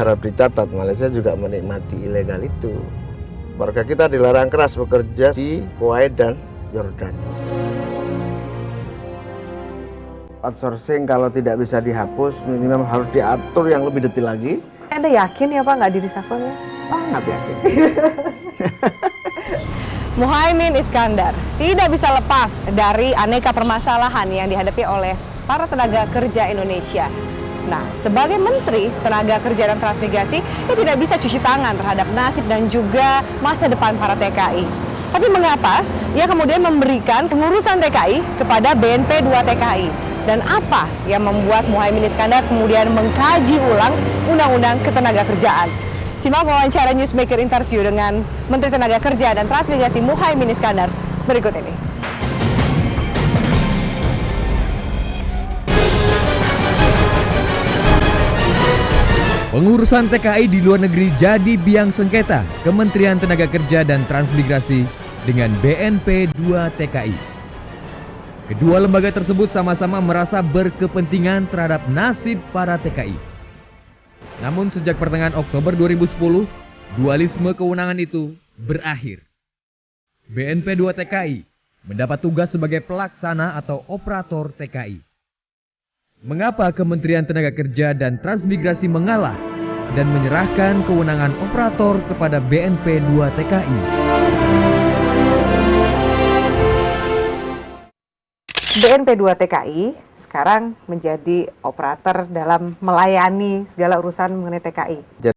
harap dicatat, Malaysia juga menikmati ilegal itu. Warga kita dilarang keras bekerja di Kuwait dan Yordan. Outsourcing kalau tidak bisa dihapus, minimal harus diatur yang lebih detail lagi. Anda yakin ya Pak nggak di reshuffle ya? Sangat yakin. Muhaimin Iskandar tidak bisa lepas dari aneka permasalahan yang dihadapi oleh para tenaga kerja Indonesia. Nah, sebagai Menteri Tenaga Kerja dan Transmigrasi, ia tidak bisa cuci tangan terhadap nasib dan juga masa depan para TKI. Tapi mengapa ia kemudian memberikan pengurusan TKI kepada BNP 2 TKI? Dan apa yang membuat Muhaimin Iskandar kemudian mengkaji ulang Undang-Undang Ketenagakerjaan? Simak wawancara Newsmaker interview dengan Menteri Tenaga Kerja dan Transmigrasi Muhaimin Iskandar berikut ini. Pengurusan TKI di luar negeri jadi biang sengketa Kementerian Tenaga Kerja dan Transmigrasi dengan BNP 2 TKI. Kedua lembaga tersebut sama-sama merasa berkepentingan terhadap nasib para TKI. Namun sejak pertengahan Oktober 2010, dualisme kewenangan itu berakhir. BNP 2 TKI mendapat tugas sebagai pelaksana atau operator TKI. Mengapa Kementerian Tenaga Kerja dan Transmigrasi mengalah dan menyerahkan kewenangan operator kepada BNP 2 TKI? BNP 2 TKI sekarang menjadi operator dalam melayani segala urusan mengenai TKI.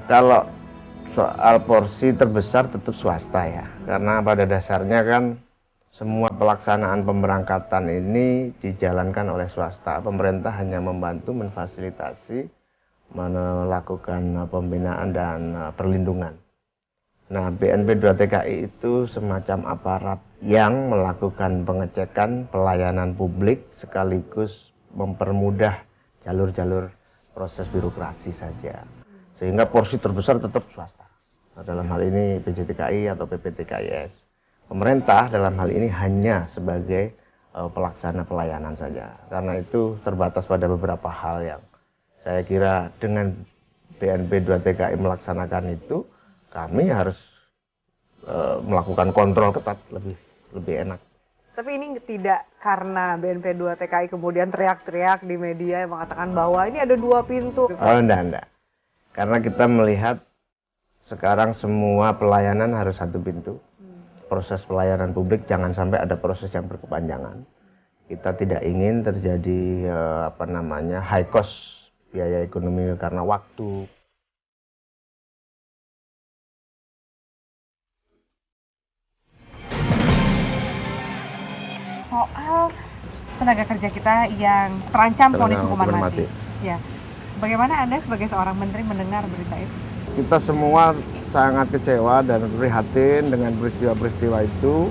Kalau soal porsi terbesar tetap swasta ya, karena pada dasarnya kan semua pelaksanaan pemberangkatan ini dijalankan oleh swasta. Pemerintah hanya membantu memfasilitasi, melakukan pembinaan dan perlindungan. Nah, BNP 2 TKI itu semacam aparat yang melakukan pengecekan pelayanan publik sekaligus mempermudah jalur-jalur proses birokrasi saja. Sehingga porsi terbesar tetap swasta. Nah, dalam hal ini PJTKI atau PPTKIS. Pemerintah dalam hal ini hanya sebagai pelaksana pelayanan saja. Karena itu terbatas pada beberapa hal yang saya kira dengan BNP 2 TKI melaksanakan itu, kami harus melakukan kontrol ketat lebih enak. Tapi ini tidak karena BNP 2 TKI kemudian teriak-teriak di media yang mengatakan bahwa ini ada 2 pintu. Oh, enggak. Karena kita melihat sekarang semua pelayanan harus 1 pintu. Proses pelayanan publik jangan sampai ada proses yang berkepanjangan. Kita tidak ingin terjadi high cost biaya ekonomi karena waktu. Soal tenaga kerja kita yang terancam vonis hukuman mati. Ya. Bagaimana Anda sebagai seorang menteri mendengar berita itu? Kita semua sangat kecewa dan prihatin dengan peristiwa-peristiwa itu.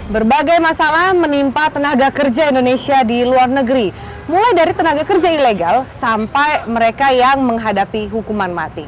Berbagai masalah menimpa tenaga kerja Indonesia di luar negeri, mulai dari tenaga kerja ilegal sampai mereka yang menghadapi hukuman mati.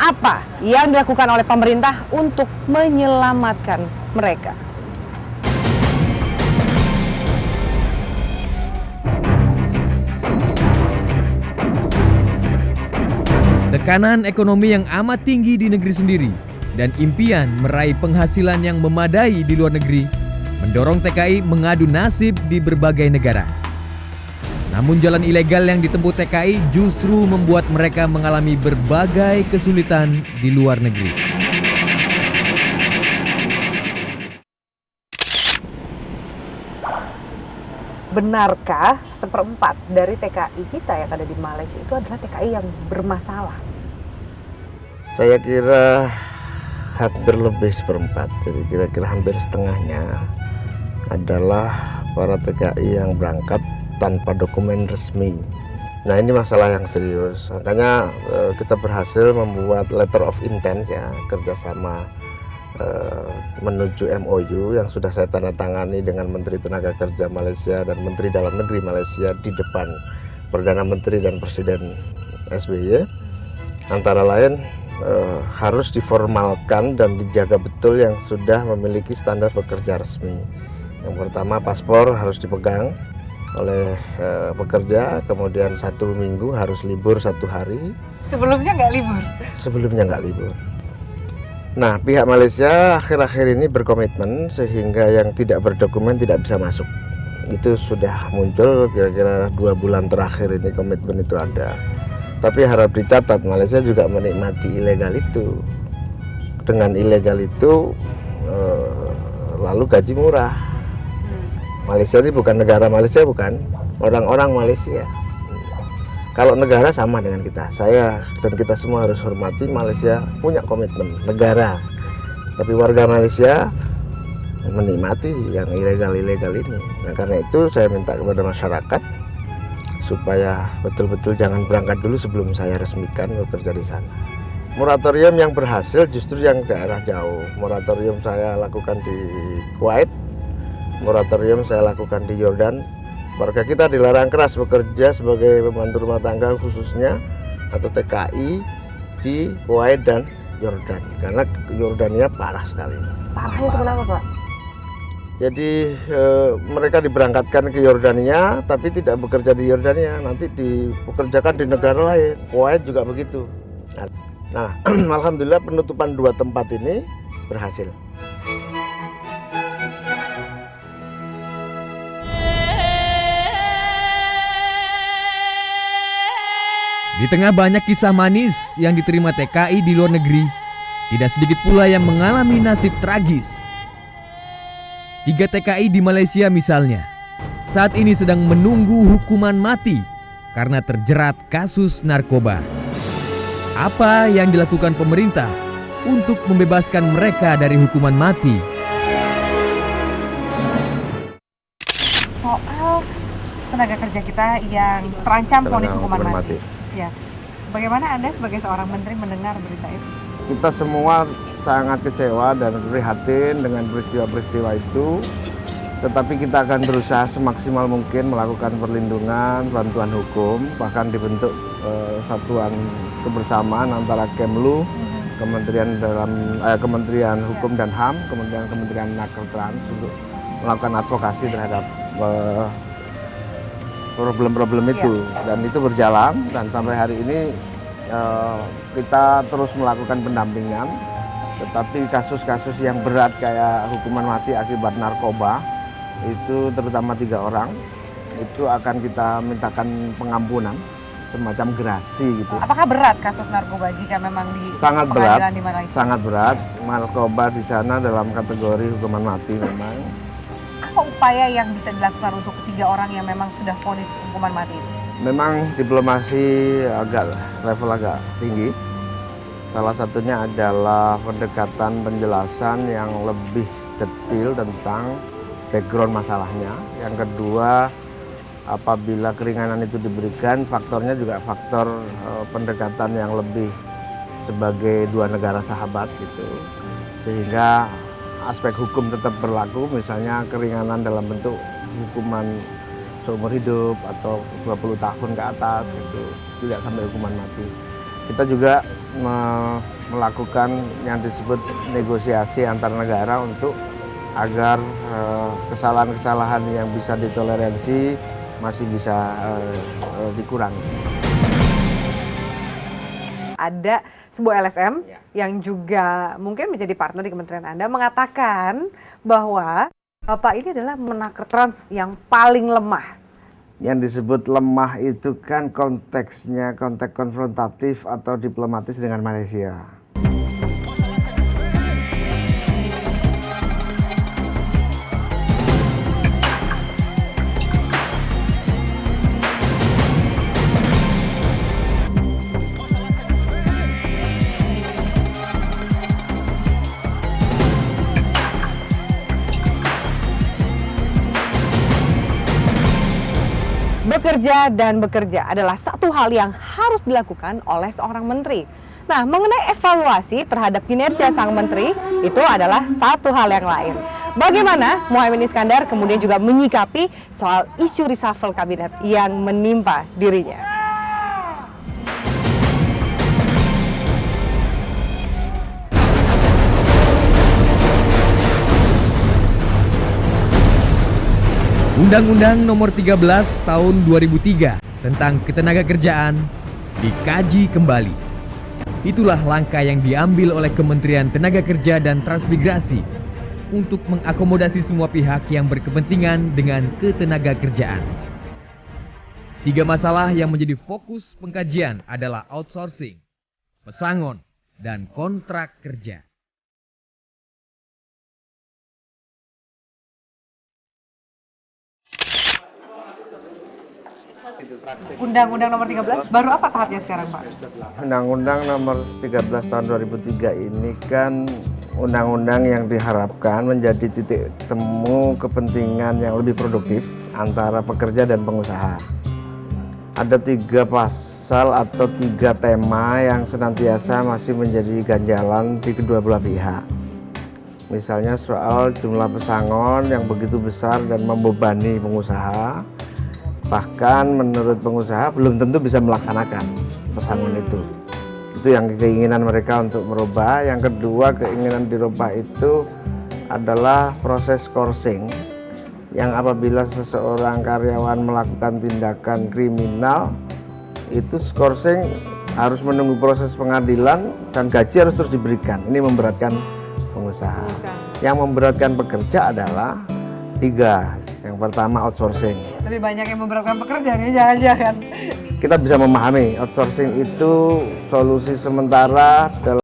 Apa yang dilakukan oleh pemerintah untuk menyelamatkan mereka? Tekanan ekonomi yang amat tinggi di negeri sendiri dan impian meraih penghasilan yang memadai di luar negeri mendorong TKI mengadu nasib di berbagai negara. Namun jalan ilegal yang ditempuh TKI justru membuat mereka mengalami berbagai kesulitan di luar negeri. Benarkah 1/4 dari TKI kita yang ada di Malaysia itu adalah TKI yang bermasalah? Saya kira hampir lebih 1/4, jadi kira-kira hampir setengahnya adalah para TKI yang berangkat tanpa dokumen resmi. Nah, ini masalah yang serius. Makanya kita berhasil membuat letter of intent ya, kerjasama menuju MOU yang sudah saya tanda tangani dengan Menteri Tenaga Kerja Malaysia dan Menteri Dalam Negeri Malaysia di depan Perdana Menteri dan Presiden SBY. Antara lain harus diformalkan dan dijaga betul yang sudah memiliki standar pekerja resmi. Yang pertama, paspor harus dipegang oleh pekerja, kemudian 1 minggu harus libur 1 hari. Sebelumnya nggak libur? Sebelumnya nggak libur. Nah, pihak Malaysia akhir-akhir ini berkomitmen sehingga yang tidak berdokumen tidak bisa masuk. Itu sudah muncul kira-kira 2 bulan terakhir ini komitmen itu ada. Tapi harap dicatat, Malaysia juga menikmati ilegal itu. Dengan ilegal itu lalu gaji murah. Malaysia ini bukan negara Malaysia, bukan orang-orang Malaysia. Kalau negara sama dengan kita, saya dan kita semua harus hormati Malaysia punya komitmen negara. Tapi warga Malaysia menikmati yang ilegal-ilegal ini. Nah, karena itu saya minta kepada masyarakat supaya betul-betul jangan berangkat dulu sebelum saya resmikan bekerja di sana. Moratorium yang berhasil justru yang daerah jauh. Moratorium saya lakukan di Kuwait, moratorium saya lakukan di Yordan. Warga kita dilarang keras bekerja sebagai pembantu rumah tangga khususnya atau TKI di Kuwait dan Yordan karena Yordania parah sekali. Parahnya itu kenapa, Pak? Jadi mereka diberangkatkan ke Yordania tapi tidak bekerja di Yordania, nanti dipekerjakan di negara lain. Kuwait juga begitu. Nah, alhamdulillah penutupan 2 tempat ini berhasil. Di tengah banyak kisah manis yang diterima TKI di luar negeri, tidak sedikit pula yang mengalami nasib tragis. 3 TKI di Malaysia misalnya, saat ini sedang menunggu hukuman mati karena terjerat kasus narkoba. Apa yang dilakukan pemerintah untuk membebaskan mereka dari hukuman mati? Soal tenaga kerja kita yang terancam vonis hukuman mati. Ya. Bagaimana Anda sebagai seorang menteri mendengar berita itu? Kita semua sangat kecewa dan prihatin dengan peristiwa-peristiwa itu. Tetapi kita akan berusaha semaksimal mungkin melakukan perlindungan, bantuan hukum, bahkan dibentuk satuan kebersamaan antara Kemlu, Kementerian Hukum dan HAM, Kementerian Nakertrans untuk melakukan advokasi terhadap problem-problem itu. Dan itu berjalan dan sampai hari ini kita terus melakukan pendampingan. Tetapi kasus-kasus yang berat kayak hukuman mati akibat narkoba itu terutama 3 orang itu akan kita mintakan pengampunan semacam gerasi gitu. Apakah berat kasus narkoba jika memang di Sangat berat, di Malaysia? sangat berat. Narkoba di sana dalam kategori hukuman mati memang. Apa upaya yang bisa dilakukan untuk 3 orang yang memang sudah vonis hukuman mati itu? Memang diplomasi level agak tinggi. Salah satunya adalah pendekatan penjelasan yang lebih detail tentang background masalahnya. Yang kedua, apabila keringanan itu diberikan, faktornya juga faktor pendekatan yang lebih sebagai 2 negara sahabat gitu. Sehingga aspek hukum tetap berlaku, misalnya keringanan dalam bentuk hukuman seumur hidup atau 20 tahun ke atas gitu, tidak sampai hukuman mati. Kita juga melakukan yang disebut negosiasi antar negara untuk agar kesalahan-kesalahan yang bisa ditoleransi masih bisa dikurangi. Ada sebuah LSM yang juga mungkin menjadi partner di kementerian Anda mengatakan bahwa Bapak ini adalah Menakertrans yang paling lemah. Yang disebut lemah itu kan konteksnya konteks konfrontatif atau diplomatis dengan Malaysia. Bekerja dan bekerja adalah satu hal yang harus dilakukan oleh seorang menteri. Nah, mengenai evaluasi terhadap kinerja sang menteri, itu adalah satu hal yang lain. Bagaimana Muhaimin Iskandar kemudian juga menyikapi soal isu reshuffle kabinet yang menimpa dirinya. Undang-Undang Nomor 13 Tahun 2003 tentang Ketenagakerjaan dikaji kembali. Itulah langkah yang diambil oleh Kementerian Tenaga Kerja dan Transmigrasi untuk mengakomodasi semua pihak yang berkepentingan dengan ketenagakerjaan. 3 masalah yang menjadi fokus pengkajian adalah outsourcing, pesangon, dan kontrak kerja. Undang-Undang Nomor 13 baru apa tahapnya sekarang, Pak? Undang-Undang Nomor 13 Tahun 2003 ini kan undang-undang yang diharapkan menjadi titik temu kepentingan yang lebih produktif antara pekerja dan pengusaha. Ada 3 pasal atau 3 tema yang senantiasa masih menjadi ganjalan di kedua belah pihak. Misalnya soal jumlah pesangon yang begitu besar dan membebani pengusaha. Bahkan menurut pengusaha belum tentu bisa melaksanakan pesangon itu. Itu yang keinginan mereka untuk merubah. Yang kedua, keinginan dirubah itu adalah proses skorsing, yang apabila seseorang karyawan melakukan tindakan kriminal, itu skorsing harus menunggu proses pengadilan dan gaji harus terus diberikan. Ini memberatkan pengusaha. Yang memberatkan pekerja adalah 3. Yang pertama outsourcing. Lebih banyak yang memberatkan pekerja nih, jangan-jangan. Kita bisa memahami outsourcing itu solusi sementara dalam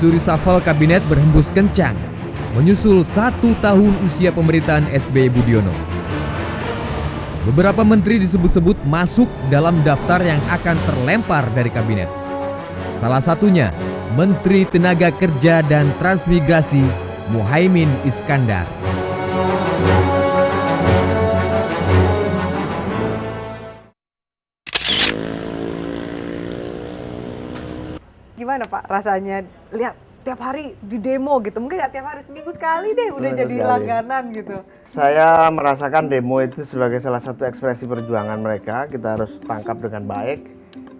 Isu reshuffle kabinet berhembus kencang, menyusul 1 tahun usia pemerintahan SBY Budiono. Beberapa menteri disebut-sebut masuk dalam daftar yang akan terlempar dari kabinet. Salah satunya Menteri Tenaga Kerja dan Transmigrasi Muhaimin Iskandar. Gimana Pak rasanya lihat tiap hari di demo gitu? Mungkin nggak tiap hari, seminggu sekali deh udah Seminggu jadi sekali. langganan gitu. Saya merasakan demo itu sebagai salah satu ekspresi perjuangan mereka. Kita harus tangkap dengan baik.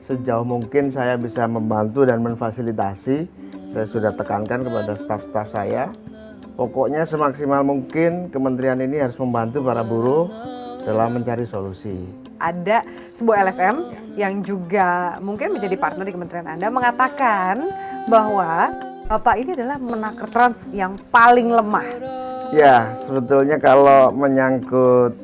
Sejauh mungkin saya bisa membantu dan memfasilitasi. Saya sudah tekankan kepada staf-staf saya. Pokoknya semaksimal mungkin kementerian ini harus membantu para buruh dalam mencari solusi. Ada sebuah LSM yang juga mungkin menjadi partner di kementerian Anda mengatakan bahwa Bapak ini adalah menaker trans yang paling lemah. Ya, sebetulnya kalau menyangkut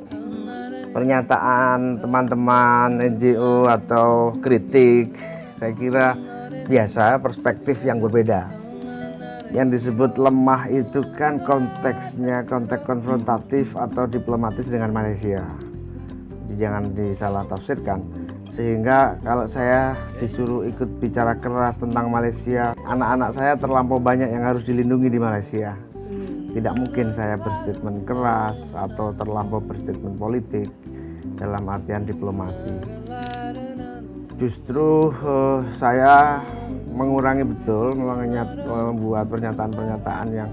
pernyataan teman-teman NGO atau kritik, saya kira biasa, perspektif yang berbeda. Yang disebut lemah itu kan konteksnya konteks konfrontatif atau diplomatis dengan Malaysia. Jadi jangan disalah tafsirkan. Sehingga kalau saya disuruh ikut bicara keras tentang Malaysia, anak-anak saya terlampau banyak yang harus dilindungi di Malaysia. Tidak mungkin saya berstatement keras atau terlampau berstatement politik dalam artian diplomasi. Justru saya mengurangi betul, membuat pernyataan-pernyataan yang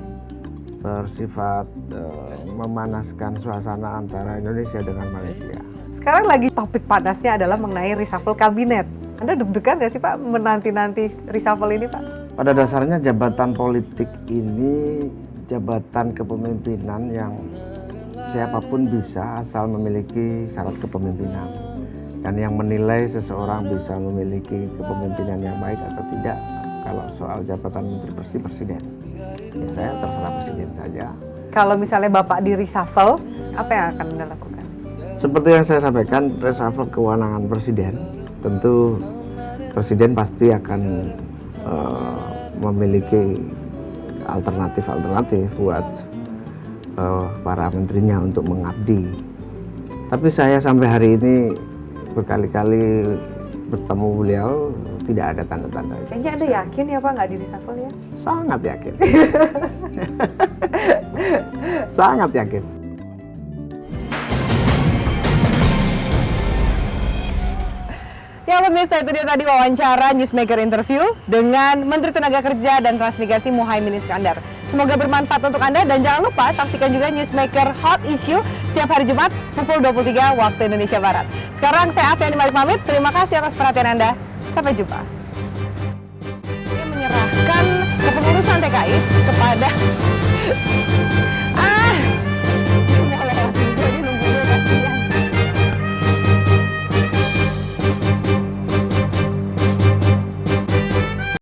bersifat memanaskan suasana antara Indonesia dengan Malaysia. Sekarang lagi topik panasnya adalah mengenai reshuffle kabinet. Anda deg-degan nggak sih Pak menanti-nanti reshuffle ini Pak? Pada dasarnya jabatan politik ini jabatan kepemimpinan yang siapapun bisa asal memiliki syarat kepemimpinan. Dan yang menilai seseorang bisa memiliki kepemimpinan yang baik atau tidak kalau soal jabatan menteri bersih presiden. Ya, saya terserah presiden saja. Kalau misalnya Bapak di reshuffle, apa yang akan Anda lakukan? Seperti yang saya sampaikan, reshuffle kewenangan presiden, tentu presiden pasti akan memiliki alternatif buat para menterinya untuk mengabdi. Tapi saya sampai hari ini berkali-kali bertemu beliau, tidak ada tanda-tanda itu. Kayaknya Anda yakin ya Pak nggak di reshuffle ya? Sangat yakin. Sangat yakin. Ya pemirsa, itu dia tadi wawancara Newsmaker interview dengan Menteri Tenaga Kerja dan Transmigrasi Muhaimin Iskandar. Semoga bermanfaat untuk Anda dan jangan lupa saksikan juga Newsmaker Hot Issue setiap hari Jumat pukul 23 waktu Indonesia Barat. Sekarang saya Afiani Malik pamit, terima kasih atas perhatian Anda. Sampai jumpa. Dia menyerahkan kepengurusan TKI kepada